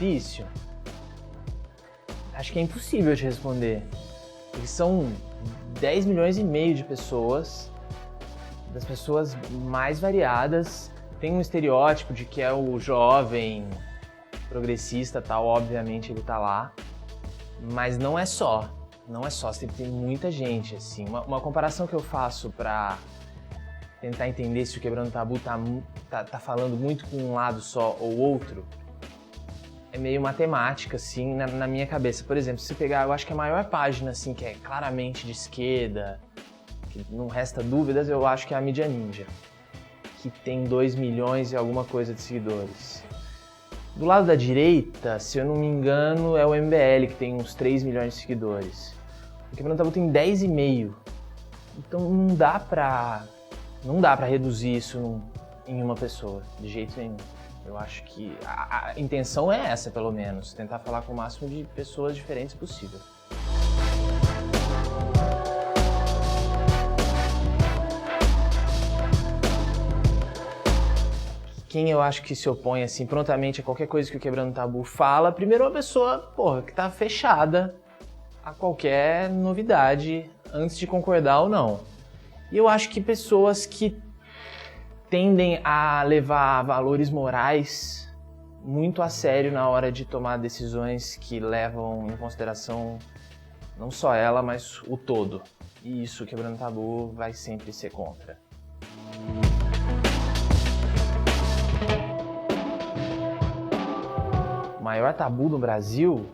difícil? Acho que é impossível de responder. Porque são 10 milhões e meio de pessoas, das pessoas mais variadas. Tem um estereótipo de que é o jovem progressista, tal, obviamente ele tá lá. Mas não é só. Não é só, tem muita gente, assim. Uma comparação que eu faço pra tentar entender se o Quebrando Tabu tá falando muito com um lado só ou outro, é meio matemática, assim, na minha cabeça. Por exemplo, se pegar, eu acho que a maior página, assim, que é claramente de esquerda, que não resta dúvidas, eu acho que é a Mídia Ninja, que tem 2 milhões e alguma coisa de seguidores. Do lado da direita, se eu não me engano, é o MBL, que tem uns 3 milhões de seguidores. O Quebrando Tabu tem 10,5. Então não dá pra reduzir isso em uma pessoa, de jeito nenhum. Eu acho que a intenção é essa, pelo menos, tentar falar com o máximo de pessoas diferentes possível. Quem eu acho que se opõe assim prontamente a qualquer coisa que o Quebrando Tabu fala, primeiro é uma pessoa, que tá fechada a qualquer novidade antes de concordar ou não. E eu acho que pessoas que tendem a levar valores morais muito a sério na hora de tomar decisões que levam em consideração não só ela, mas o todo. E isso, Quebrando Tabu, vai sempre ser contra. O maior tabu no Brasil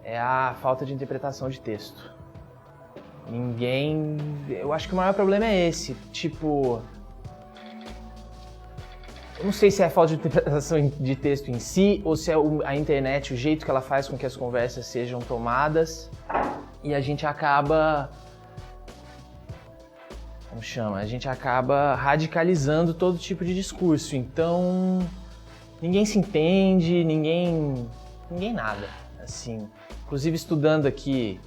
é a falta de interpretação de texto. Eu acho que o maior problema é esse, eu não sei se é a falta de interpretação de texto em si, ou se é a internet, o jeito que ela faz com que as conversas sejam tomadas, e a gente acaba, a gente acaba radicalizando todo tipo de discurso, então ninguém se entende, ninguém nada, assim. Inclusive estudando aqui,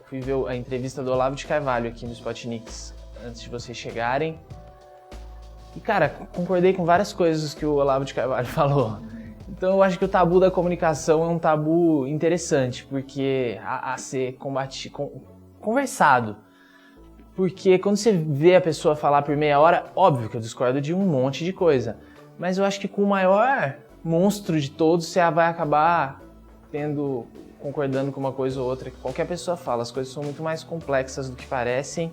fui ver a entrevista do Olavo de Carvalho aqui no Spotnix antes de vocês chegarem. E, cara, concordei com várias coisas que o Olavo de Carvalho falou. Então eu acho que o tabu da comunicação é um tabu interessante, porque a ser conversado. Porque quando você vê a pessoa falar por meia hora, óbvio que eu discordo de um monte de coisa. Mas eu acho que com o maior monstro de todos, você vai acabar concordando com uma coisa ou outra que qualquer pessoa fala. As coisas são muito mais complexas do que parecem.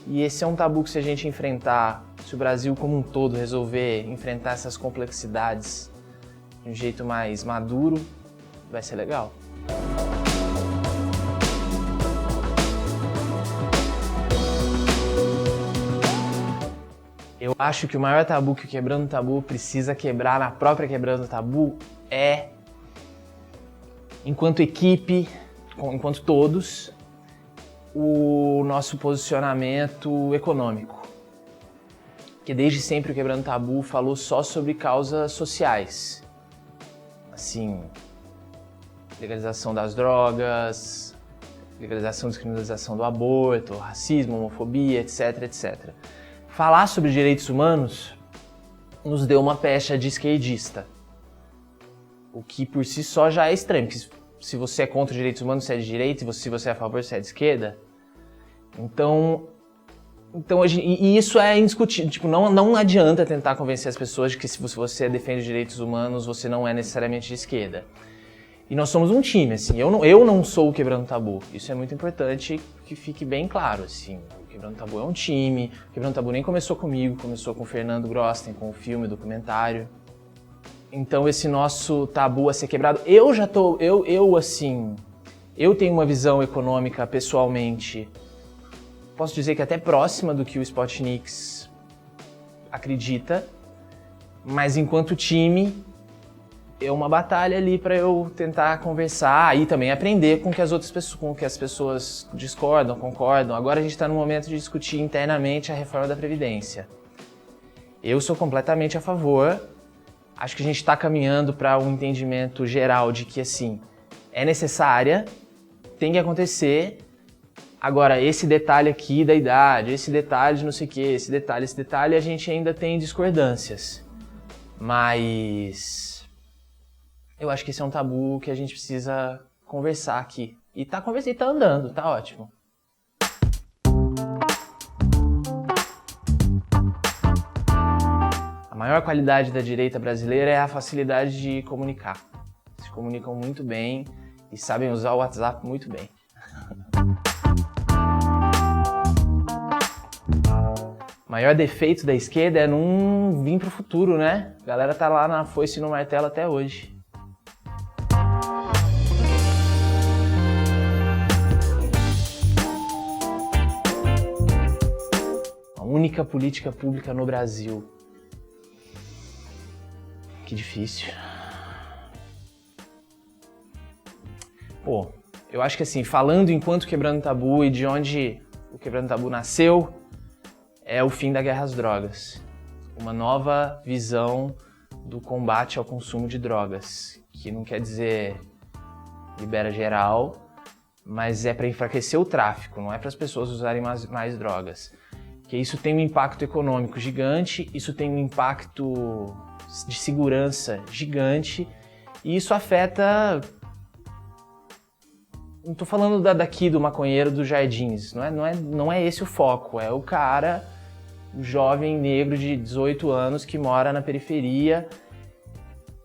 E esse é um tabu que se a gente enfrentar, se o Brasil como um todo resolver enfrentar essas complexidades de um jeito mais maduro, vai ser legal. Eu acho que o maior tabu que o Quebrando Tabu precisa quebrar na própria Quebrando Tabu é, enquanto equipe, enquanto todos, o nosso posicionamento econômico. Que desde sempre o Quebrando Tabu falou só sobre causas sociais. Assim, legalização das drogas, legalização e descriminalização do aborto, racismo, homofobia, etc, etc. Falar sobre direitos humanos nos deu uma pecha de esquerdista. O que por si só já é estranho, porque se você é contra os direitos humanos, você é de direita, e se você é a favor, você é de esquerda. Então e isso é indiscutível. Não adianta tentar convencer as pessoas de que se você defende os direitos humanos, você não é necessariamente de esquerda. E nós somos um time, assim. Eu não sou o Quebrando Tabu. Isso é muito importante que fique bem claro, assim. O Quebrando Tabu é um time. O Quebrando Tabu nem começou comigo, começou com o Fernando Grosten, com o filme, o documentário. Então esse nosso tabu a ser quebrado, eu tenho uma visão econômica pessoalmente, posso dizer que até próxima do que o Spotnix acredita, mas enquanto time, é uma batalha ali para eu tentar conversar e também aprender com que as pessoas discordam, concordam. Agora a gente está no momento de discutir internamente a reforma da Previdência. Eu sou completamente a favor. Acho que a gente está caminhando para um entendimento geral de que, assim, é necessária, tem que acontecer. Agora, esse detalhe aqui da idade, esse detalhe de não sei o que, esse detalhe, a gente ainda tem discordâncias. Mas eu acho que esse é um tabu que a gente precisa conversar aqui. E tá conversando, tá andando, tá ótimo. A maior qualidade da direita brasileira é a facilidade de comunicar. Se comunicam muito bem e sabem usar o WhatsApp muito bem. O maior defeito da esquerda é não vir pro futuro, né? A galera tá lá na foice e no martelo até hoje. A única política pública no Brasil. Que difícil. Pô, eu acho que assim, falando enquanto Quebrando Tabu e de onde o Quebrando Tabu nasceu, é o fim da guerra às drogas. Uma nova visão do combate ao consumo de drogas, que não quer dizer libera geral, mas é para enfraquecer o tráfico, não é para as pessoas usarem mais drogas. Porque isso tem um impacto econômico gigante, isso tem um impacto de segurança gigante, e isso afeta... Não tô falando daqui do maconheiro dos Jardins, não é esse o foco, é o cara, o jovem negro de 18 anos que mora na periferia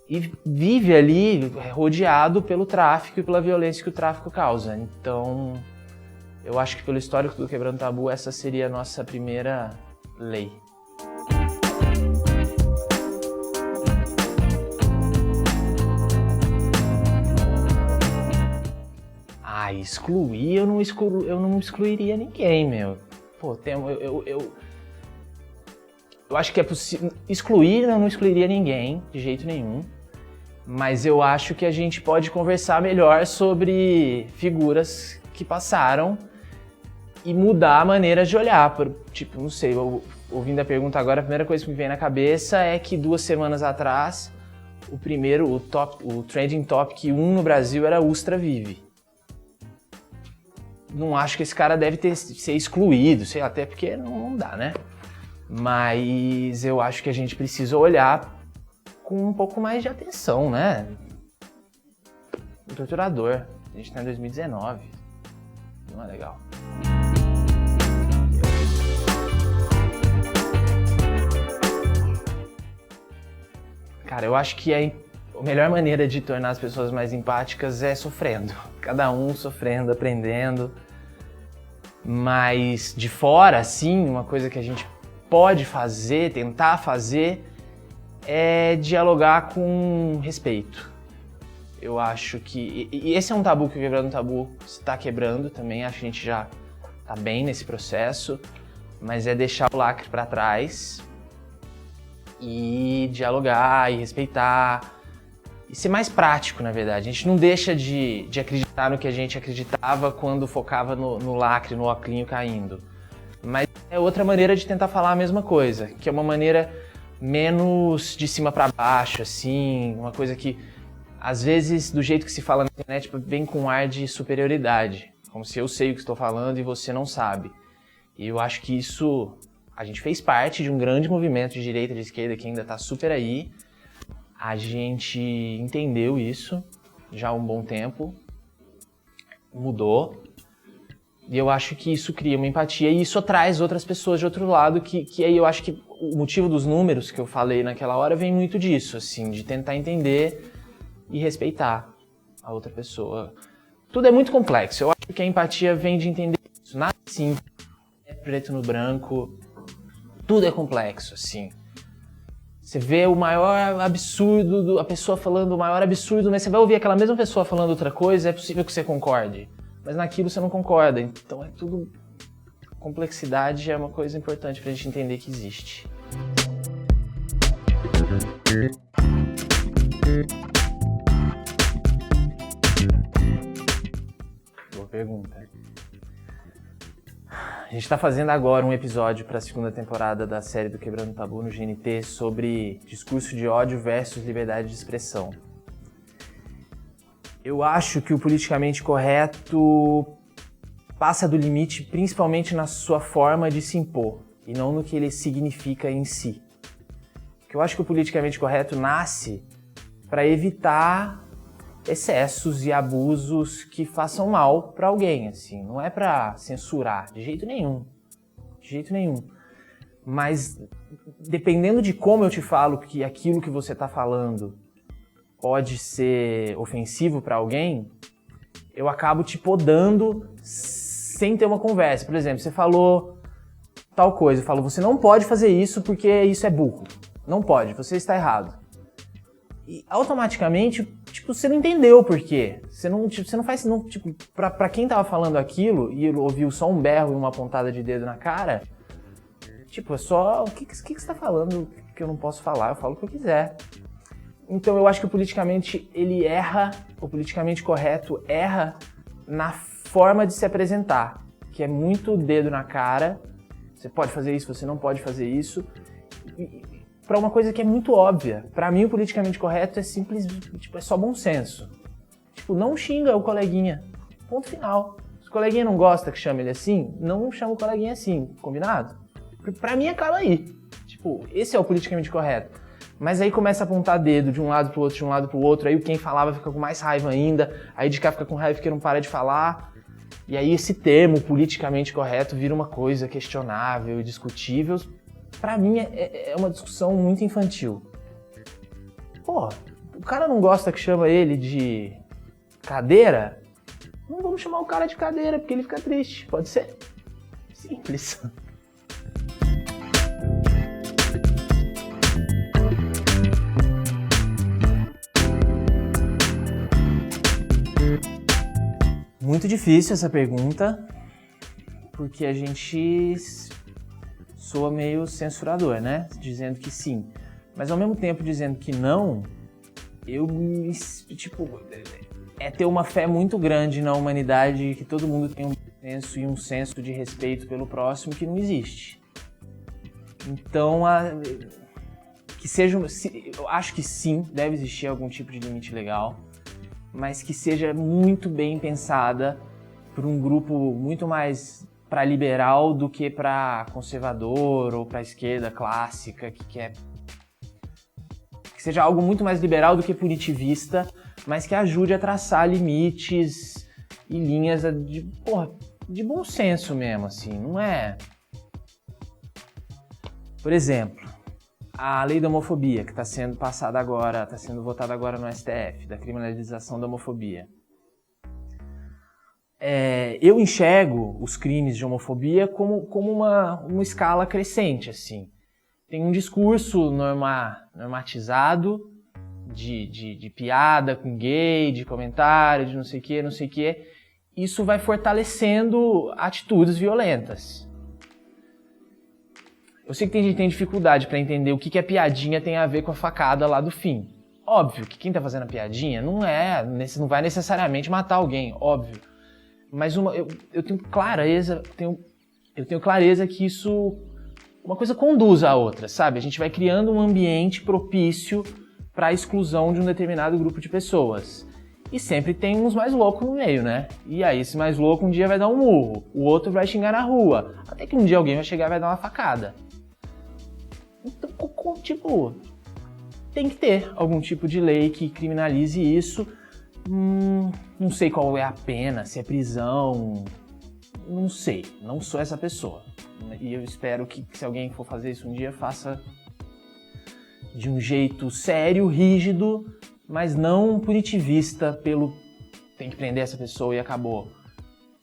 e vive ali rodeado pelo tráfico e pela violência que o tráfico causa. Então, eu acho que pelo histórico do Quebrando Tabu, essa seria a nossa primeira lei. Excluir, eu não excluiria ninguém, meu. Pô, eu acho que é possível... Excluir, eu não excluiria ninguém, de jeito nenhum. Mas eu acho que a gente pode conversar melhor sobre figuras que passaram e mudar maneiras de olhar. Tipo, não sei, ouvindo a pergunta agora, a primeira coisa que me vem na cabeça é que 2 semanas atrás, o trending topic 1 no Brasil era Ustra Vive. Não acho que esse cara deve ser excluído, sei lá, até porque não dá, né? Mas eu acho que a gente precisa olhar com um pouco mais de atenção, né? O torturador, a gente tá em 2019, não é legal. Cara, eu acho que a melhor maneira de tornar as pessoas mais empáticas é sofrendo. Cada um sofrendo, aprendendo. Mas de fora, assim, uma coisa que a gente pode fazer, tentar fazer, é dialogar com respeito. Eu acho que... E esse é um tabu que o Quebrando Tabu está quebrando também. Acho que a gente já está bem nesse processo. Mas é deixar o lacre para trás e dialogar e respeitar. E ser mais prático, na verdade. A gente não deixa de acreditar no que a gente acreditava quando focava no lacre, no oclinho caindo. Mas é outra maneira de tentar falar a mesma coisa, que é uma maneira menos de cima para baixo, assim, uma coisa que, às vezes, do jeito que se fala na internet, vem com um ar de superioridade. Como se eu sei o que estou falando e você não sabe. E eu acho que isso... A gente fez parte de um grande movimento de direita e de esquerda que ainda está super aí. A gente entendeu isso já há um bom tempo, mudou, e eu acho que isso cria uma empatia e isso traz outras pessoas de outro lado, que aí eu acho que o motivo dos números que eu falei naquela hora vem muito disso, assim, de tentar entender e respeitar a outra pessoa. Tudo é muito complexo, eu acho que a empatia vem de entender isso, nada assim, é preto no branco, tudo é complexo, assim. Você vê o maior absurdo, a pessoa falando o maior absurdo, mas você vai ouvir aquela mesma pessoa falando outra coisa, é possível que você concorde. Mas naquilo você não concorda, então é tudo... Complexidade é uma coisa importante pra gente entender que existe. Boa pergunta. A gente está fazendo agora um episódio para a 2ª temporada da série do Quebrando Tabu no GNT sobre discurso de ódio versus liberdade de expressão. Eu acho que o politicamente correto passa do limite principalmente na sua forma de se impor e não no que ele significa em si. Porque eu acho que o politicamente correto nasce para evitar excessos e abusos que façam mal para alguém, assim. Não é para censurar, de jeito nenhum. De jeito nenhum. Mas, dependendo de como eu te falo que aquilo que você está falando pode ser ofensivo para alguém, eu acabo te podando sem ter uma conversa. Por exemplo, você falou tal coisa, eu falo, você não pode fazer isso porque isso é burro. Não pode, você está errado. E automaticamente, tipo, você não entendeu por quê. Você não faz, tipo, pra quem tava falando aquilo e ouviu só um berro e uma pontada de dedo na cara, tipo, é só, o que você tá falando que eu não posso falar? Eu falo o que eu quiser. Então eu acho que o politicamente correto erra na forma de se apresentar, que é muito dedo na cara, você pode fazer isso, você não pode fazer isso, para uma coisa que é muito óbvia. Para mim, o politicamente correto é simples, tipo, é só bom senso. Tipo, não xinga o coleguinha. Ponto final. Se o coleguinha não gosta que chame ele assim, não chama o coleguinha assim, combinado? Porque pra mim acaba aí. Tipo, esse é o politicamente correto. Mas aí começa a apontar dedo de um lado pro outro, de um lado pro outro, aí quem falava fica com mais raiva ainda, aí de cá fica com raiva porque não para de falar. E aí esse termo, politicamente correto, vira uma coisa questionável e discutível. Pra mim é uma discussão muito infantil. Pô, o cara não gosta que chama ele de cadeira? Não vamos chamar o cara de cadeira porque ele fica triste, pode ser? Simples. Muito difícil essa pergunta, porque a gente soa meio censurador, né? Dizendo que sim. Mas ao mesmo tempo dizendo que não, é ter uma fé muito grande na humanidade, que todo mundo tem um senso e um senso de respeito pelo próximo que não existe. Então, eu acho que sim, deve existir algum tipo de limite legal, mas que seja muito bem pensada por um grupo muito mais para liberal do que para conservador ou para esquerda clássica, que seja algo muito mais liberal do que punitivista, mas que ajude a traçar limites e linhas de bom senso mesmo, assim, não é... Por exemplo, a lei da homofobia, que está sendo passada agora, está sendo votada agora no STF, da criminalização da homofobia. Eu enxergo os crimes de homofobia como uma escala crescente, assim. Tem um discurso normatizado de piada com gay, de comentário, de não sei o que. Isso vai fortalecendo atitudes violentas. Eu sei que tem gente que tem dificuldade para entender o que a piadinha tem a ver com a facada lá do fim. Óbvio que quem tá fazendo a piadinha não vai necessariamente matar alguém, óbvio. Mas eu tenho clareza que isso, uma coisa conduz à outra, sabe? A gente vai criando um ambiente propício para a exclusão de um determinado grupo de pessoas. E sempre tem uns mais loucos no meio, né? E aí esse mais louco um dia vai dar um murro, o outro vai xingar na rua, até que um dia alguém vai chegar e vai dar uma facada. Então, tipo, tem que ter algum tipo de lei que criminalize isso. Não sei qual é a pena, se é prisão, não sei, não sou essa pessoa. E eu espero que se alguém for fazer isso um dia, faça de um jeito sério, rígido, mas não punitivista tem que prender essa pessoa e acabou.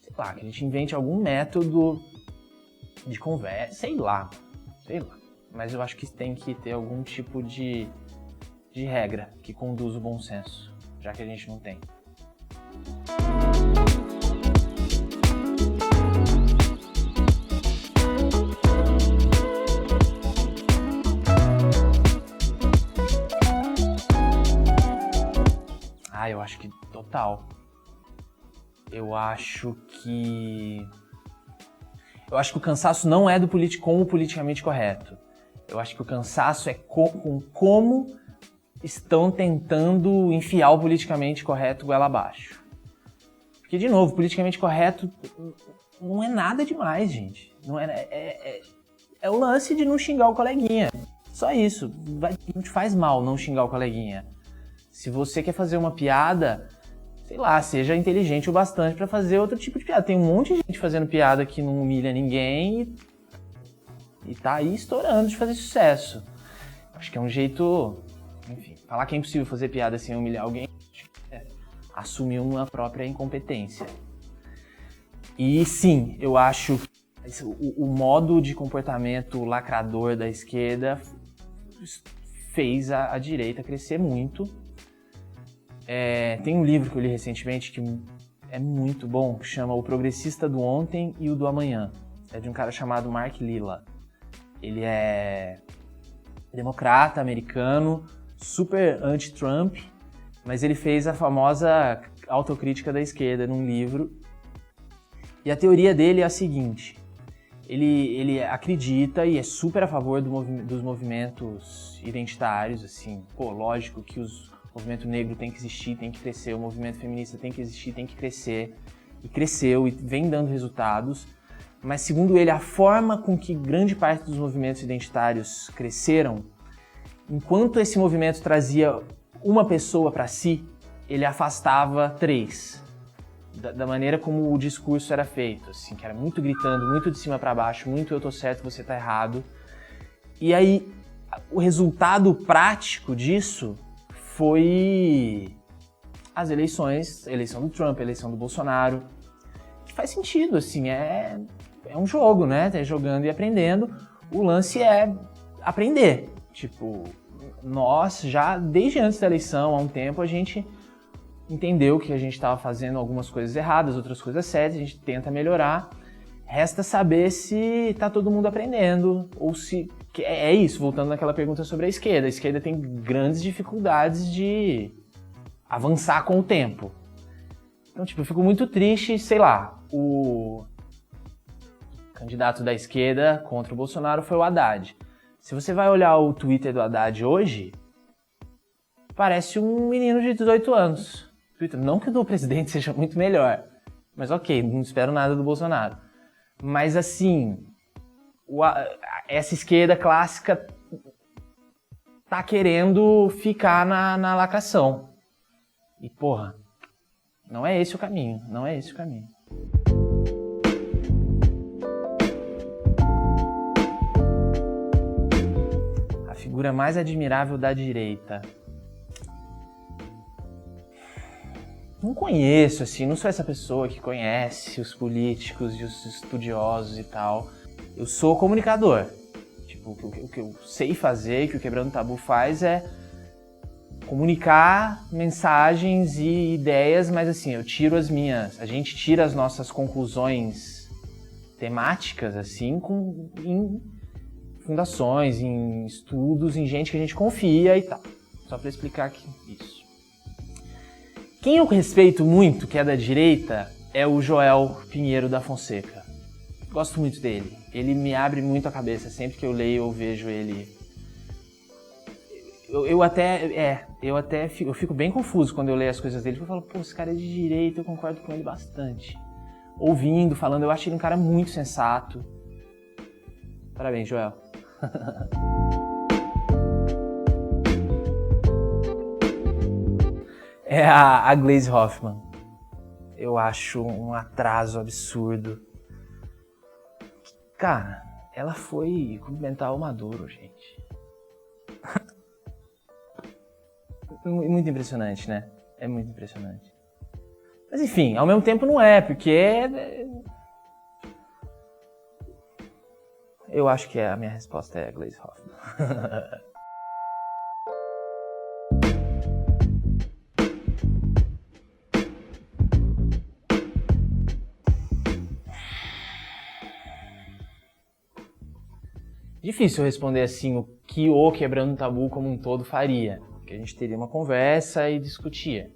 Sei lá, que a gente invente algum método de conversa, sei lá. Mas eu acho que tem que ter algum tipo de regra que conduza o bom senso, já que a gente não tem. Eu acho que total. Eu acho que o cansaço não é com o politicamente correto. Eu acho que o cansaço é com como estão tentando enfiar o politicamente correto goela abaixo. Porque, de novo, politicamente correto não é nada demais, gente. É o lance de não xingar o coleguinha. Só isso. Não te faz mal não xingar o coleguinha. Se você quer fazer uma piada, sei lá, seja inteligente o bastante para fazer outro tipo de piada. Tem um monte de gente fazendo piada que não humilha ninguém e tá aí estourando de fazer sucesso. Acho que é um jeito, enfim, falar que é impossível fazer piada sem humilhar alguém, assumir uma própria incompetência. E sim, eu acho que o modo de comportamento lacrador da esquerda fez a direita crescer muito. Tem um livro que eu li recentemente que é muito bom, que chama O Progressista do Ontem e o do Amanhã. É de um cara chamado Mark Lilla. Ele é democrata, americano, super anti-Trump, mas ele fez a famosa autocrítica da esquerda num livro. E a teoria dele é a seguinte: ele acredita e é super a favor dos movimentos identitários, assim, lógico que o movimento negro tem que existir, tem que crescer, o movimento feminista tem que existir, tem que crescer, e cresceu e vem dando resultados, mas segundo ele, a forma com que grande parte dos movimentos identitários cresceram, enquanto esse movimento trazia uma pessoa para si, ele afastava 3. Da maneira como o discurso era feito, assim, que era muito gritando, muito de cima para baixo, muito eu tô certo, você tá errado. E aí, o resultado prático disso foi as eleições, a eleição do Trump, a eleição do Bolsonaro, que faz sentido, assim, é um jogo, né? Tá jogando e aprendendo. O lance é aprender. Tipo, nós já, desde antes da eleição, há um tempo, a gente entendeu que a gente estava fazendo algumas coisas erradas, outras coisas certas, a gente tenta melhorar. Resta saber se tá todo mundo aprendendo, ou se... É isso, voltando naquela pergunta sobre a esquerda. A esquerda tem grandes dificuldades de avançar com o tempo. Então, tipo, eu fico muito triste, sei lá, o candidato da esquerda contra o Bolsonaro foi o Haddad. Se você vai olhar o Twitter do Haddad hoje, parece um menino de 18 anos. Não que o do presidente seja muito melhor, mas ok, não espero nada do Bolsonaro. Mas assim, essa esquerda clássica tá querendo ficar na lacração. E porra, não é esse o caminho, não é esse o caminho. A figura mais admirável da direita. Não conheço, assim, não sou essa pessoa que conhece os políticos e os estudiosos e tal. Eu sou comunicador. Tipo, o que eu sei fazer, que o Quebrando Tabu faz é comunicar mensagens e ideias, mas assim, a gente tira as nossas conclusões temáticas, assim, em fundações, em estudos, em gente que a gente confia e tal. Só pra explicar aqui isso. Quem eu respeito muito, que é da direita, é o Joel Pinheiro da Fonseca. Gosto muito dele. Ele me abre muito a cabeça. Sempre que eu leio ou vejo ele... Eu fico bem confuso quando eu leio as coisas dele. Eu falo, pô, esse cara é de direita, eu concordo com ele bastante. Ouvindo, falando, eu acho ele um cara muito sensato. Parabéns, Joel. É a Gleisi Hoffmann. Eu acho um atraso absurdo. Cara, ela foi cumprimentar o Maduro, gente. Muito impressionante, né? É muito impressionante. Mas enfim, ao mesmo tempo não é, porque... Eu acho que a minha resposta é a Gleisi Hoffmann. Difícil responder assim o que o Quebrando Tabu como um todo faria, porque a gente teria uma conversa e discutia.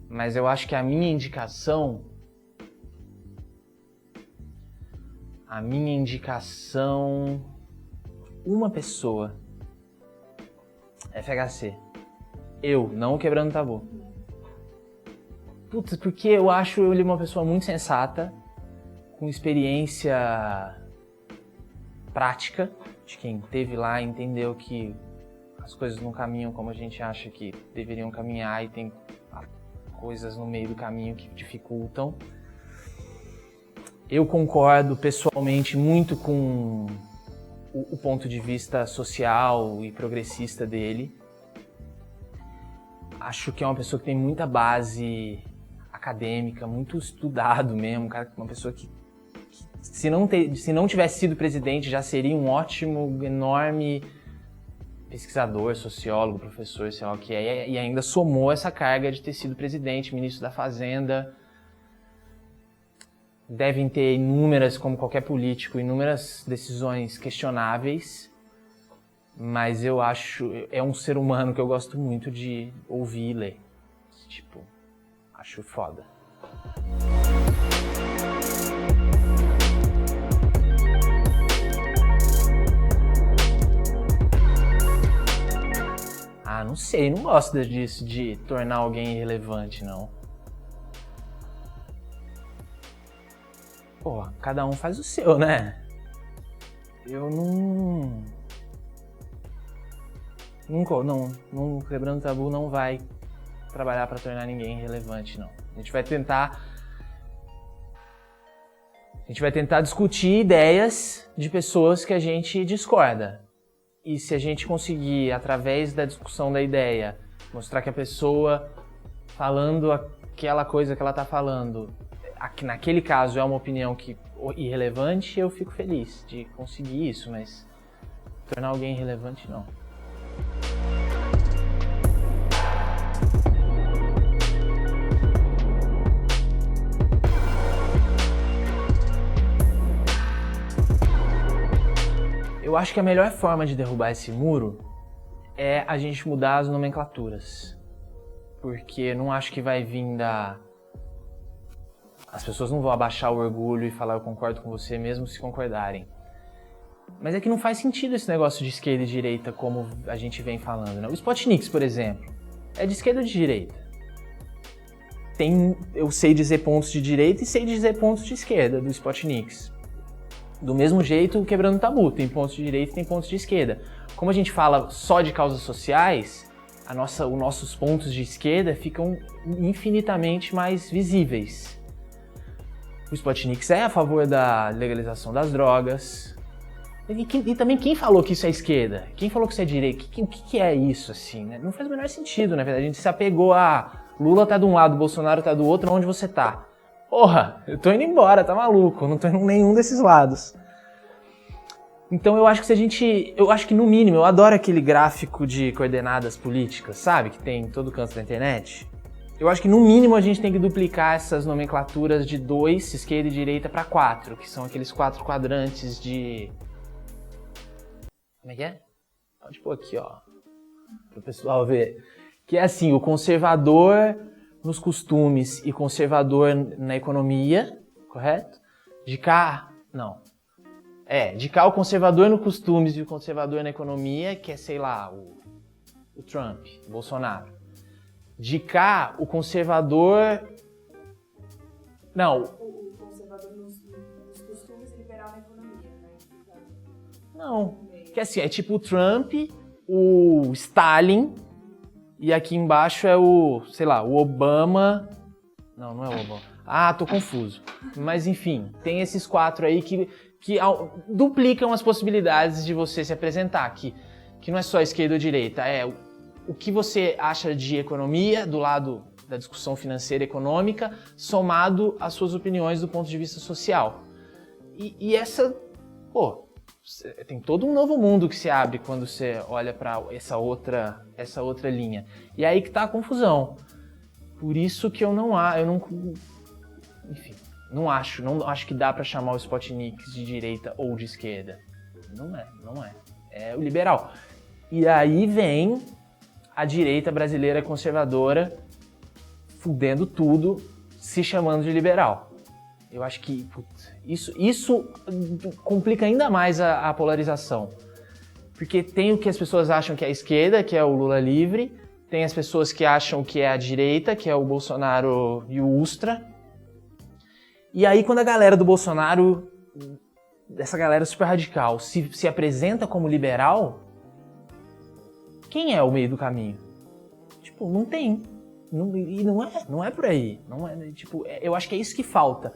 Mas eu acho que a minha indicação, uma pessoa, FHC. Eu, não o Quebrando Tabu. Putz, porque eu acho ele uma pessoa muito sensata, com experiência prática, de quem esteve lá e entendeu que as coisas não caminham como a gente acha que deveriam caminhar e tem coisas no meio do caminho que dificultam. Eu concordo pessoalmente muito com o ponto de vista social e progressista dele. Acho que é uma pessoa que tem muita base acadêmica, muito estudado mesmo, uma pessoa que se não tivesse sido presidente já seria um ótimo, enorme pesquisador, sociólogo, professor, sei lá o que é, e ainda somou essa carga de ter sido presidente, ministro da Fazenda. Devem ter inúmeras, como qualquer político, inúmeras decisões questionáveis, mas eu acho, é um ser humano que eu gosto muito de ouvir e ler. Tipo, acho foda. Ah, não sei, não gosto disso, de tornar alguém irrelevante, não. Pô, cada um faz o seu, né? Eu não Quebrando Tabu não vai trabalhar para tornar ninguém irrelevante, não. A gente vai tentar discutir ideias de pessoas que a gente discorda. E se a gente conseguir, através da discussão da ideia, mostrar que a pessoa falando aquela coisa que ela está falando, naquele caso é uma opinião irrelevante, eu fico feliz de conseguir isso, mas tornar alguém irrelevante, não. Eu acho que a melhor forma de derrubar esse muro é a gente mudar as nomenclaturas. Porque não acho que vai vir As pessoas não vão abaixar o orgulho e falar eu concordo com você mesmo se concordarem. Mas é que não faz sentido esse negócio de esquerda e direita como a gente vem falando, né? O Spotnix, por exemplo, é de esquerda ou de direita? Eu sei dizer pontos de direita e sei dizer pontos de esquerda do Spotnix. Do mesmo jeito, o Quebrando Tabu, tem pontos de direita e tem pontos de esquerda. Como a gente fala só de causas sociais, os nossos pontos de esquerda ficam infinitamente mais visíveis. O Spotnix é a favor da legalização das drogas. E também quem falou que isso é esquerda? Quem falou que isso é direita? O que é isso, assim, né? Não faz o menor sentido, na verdade. A gente se apegou a Lula tá de um lado, Bolsonaro tá do outro, onde você tá? Porra, eu tô indo embora, tá maluco? Não tô indo em nenhum desses lados. Então eu acho que no mínimo, eu adoro aquele gráfico de coordenadas políticas, sabe? Que tem em todo canto da internet. Eu acho que no mínimo a gente tem que duplicar essas nomenclaturas de 2, esquerda e direita, para 4, que são aqueles 4 quadrantes de... Como é que é? Pode pôr aqui, ó, para o pessoal ver. Que é assim, o conservador nos costumes e conservador na economia, correto? De cá o conservador nos costumes e o conservador na economia, que é, sei lá, o Trump, o Bolsonaro. De cá, o conservador... Não. O conservador nos costumes e liberal na economia, né? Não. Que assim, é tipo o Trump, o Stalin, e aqui embaixo é o Obama... Não é o Obama. Ah, tô confuso. Mas enfim, tem esses 4 aí que duplicam as possibilidades de você se apresentar, que não é só esquerda ou direita, é o que você acha de economia, do lado da discussão financeira e econômica, somado às suas opiniões do ponto de vista social. E essa, tem todo um novo mundo que se abre quando você olha para essa outra linha. E aí que tá a confusão. Por isso que não acho que dá para chamar o Spotnix de direita ou de esquerda. Não é. É o liberal. E aí vem a direita brasileira conservadora fudendo tudo, se chamando de liberal. Eu acho que isso complica ainda mais a polarização. Porque tem o que as pessoas acham que é a esquerda, que é o Lula livre, tem as pessoas que acham que é a direita, que é o Bolsonaro e o Ustra. E aí quando a galera do Bolsonaro, essa galera super radical, se apresenta como liberal, Quem é o meio do caminho? Tipo, não tem. E não é por aí. Não é, tipo, eu acho que é isso que falta.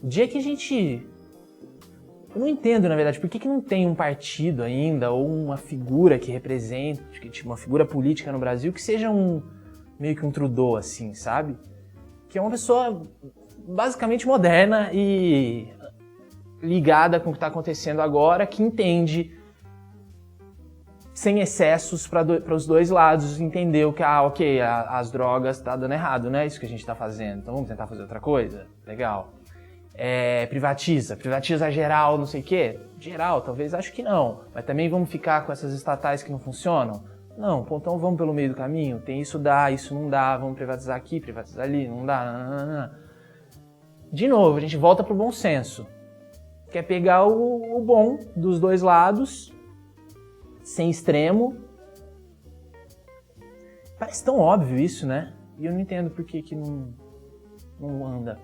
O dia que a gente... Eu não entendo, na verdade, por que não tem um partido ainda, ou uma figura que represente, tipo, uma figura política no Brasil, que seja meio que um Trudeau, assim, sabe? Que é uma pessoa basicamente moderna e ligada com o que está acontecendo agora, que entende, sem excessos, para os dois lados, entendeu que, ok, as drogas tá dando errado, né? Isso que a gente está fazendo, então vamos tentar fazer outra coisa? Legal. Privatiza geral, não sei o quê. Geral, talvez, acho que não. Mas também vamos ficar com essas estatais que não funcionam? Não, pô, então vamos pelo meio do caminho. Tem isso dá, isso não dá, vamos privatizar aqui, privatizar ali, não dá. De novo, a gente volta pro bom senso. Quer pegar o bom dos dois lados, sem extremo. Parece tão óbvio isso, né? E eu não entendo por que não anda.